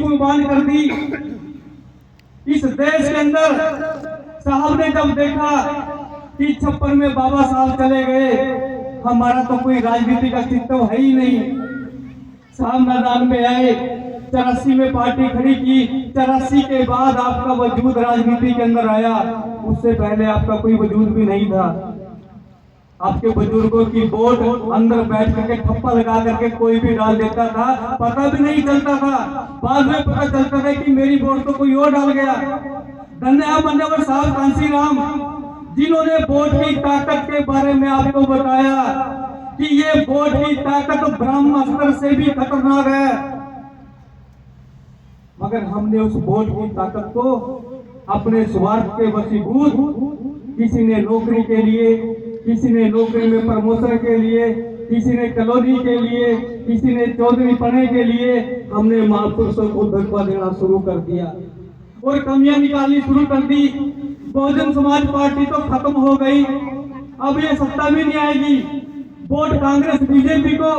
कुर्बान कर दी। इस देश के अंदर साहब ने जब देखा कि 56 में बाबा साहब चले गए, हमारा तो कोई राजनीति का अस्तित्व है ही नहीं, साहब मैदान में आए, 84 में पार्टी खड़ी की। 84 के बाद आपका वजूद राजनीति के अंदर आया, उससे पहले आपका कोई वजूद भी नहीं था। आपके बुजुर्गों की वोट अंदर बैठ करके ठप्पा लगा करके कोई भी डाल देता था, पता भी नहीं चलता था। बाद में पता चलता था कि मेरी वोट तो कोई और डाल गया। धन्यवाद मान्यवर साहब कांसी राम, जिन्होंने वोट की ताकत के बारे में आपको बताया कि ये वोट की ताकत ब्रह्मास्त्र से भी खतरनाक है। मगर हमने उस वोट की ताकत को अपने स्वार्थ के वशीभूत, किसी ने नौकरी के लिए, किसी ने नौकरी में प्रमोशन के लिए, किसी ने कॉलोनी के लिए, किसी ने चौधरी पढ़ने के लिए, हमने महापुरुषों को धक्का देना शुरू कर दिया और कमियां निकालनी शुरू कर दी। बहुजन समाज पार्टी तो खत्म हो गई, अब ये सत्ता भी नहीं आएगी। वोट कांग्रेस बीजेपी को,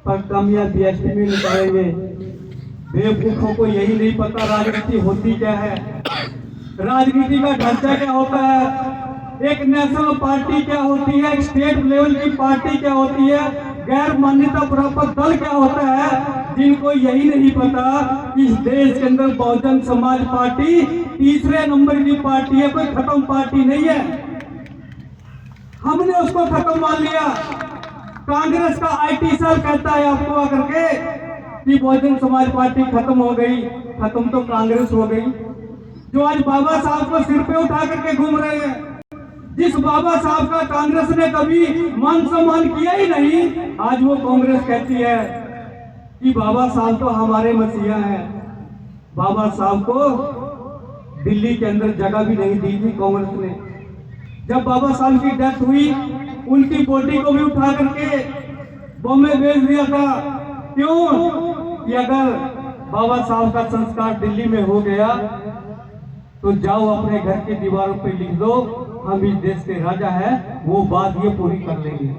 पर कमियां बीएसपी में निकालेंगे। बेवकूफों को यही नहीं पता राजनीति होती क्या है, राजनीति का ढांचा क्या होता है, एक नेशनल पार्टी क्या होती है, एक स्टेट लेवल की पार्टी क्या होती है, गैर मान्यता प्राप्त दल क्या होता है। जिनको यही नहीं पता कि इस देश के अंदर बहुजन समाज पार्टी तीसरे नंबर की पार्टी है, कोई खत्म पार्टी नहीं है। हमने उसको खत्म मान लिया। कांग्रेस का आईटी सेल कहता है आपको आकर के कि बहुजन समाज पार्टी खत्म हो गई, खत्म तो कांग्रेस हो गई। जो आज बाबा साहब को सिर पे उठा करके घूम रहे हैं, जिस बाबा साहब का कांग्रेस ने कभी मान सम्मान किया ही नहीं, आज वो कांग्रेस कहती है कि बाबा साहब तो हमारे मसीहा हैं। बाबा साहब को दिल्ली के अंदर जगह भी नहीं दी थी कांग्रेस ने। जब बाबा साहब की डेथ हुई, उनकी बॉडी को भी उठा करके बॉम्बे भेज दिया था। क्यों? कि अगर बाबा साहब का संस्कार दिल्ली में हो गया तो जाओ अपने घर की दीवारों पे लिख दो, हम इस देश के राजा हैं, वो बात ये पूरी कर लेंगे,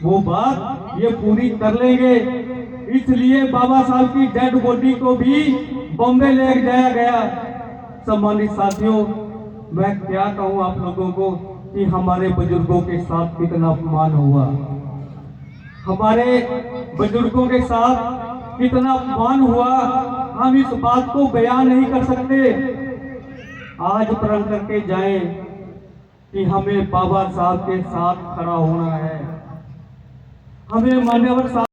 वो बात ये पूरी कर लेंगे। इसलिए बाबा साहब की डेड बॉडी को भी बॉम्बे ले जाया गया। सम्मानित साथियों, मैं क्या कहूँ आप लोगों को कि हमारे बुजुर्गों के साथ कितना अपमान हुआ, हमारे बुजुर्गों के साथ कितना अपमान हुआ, हम इस बात को बयान नहीं कर सकते। आज प्रण करके जाएं कि हमें बाबा साहब के साथ खड़ा होना है, हमें मान्यवर साहब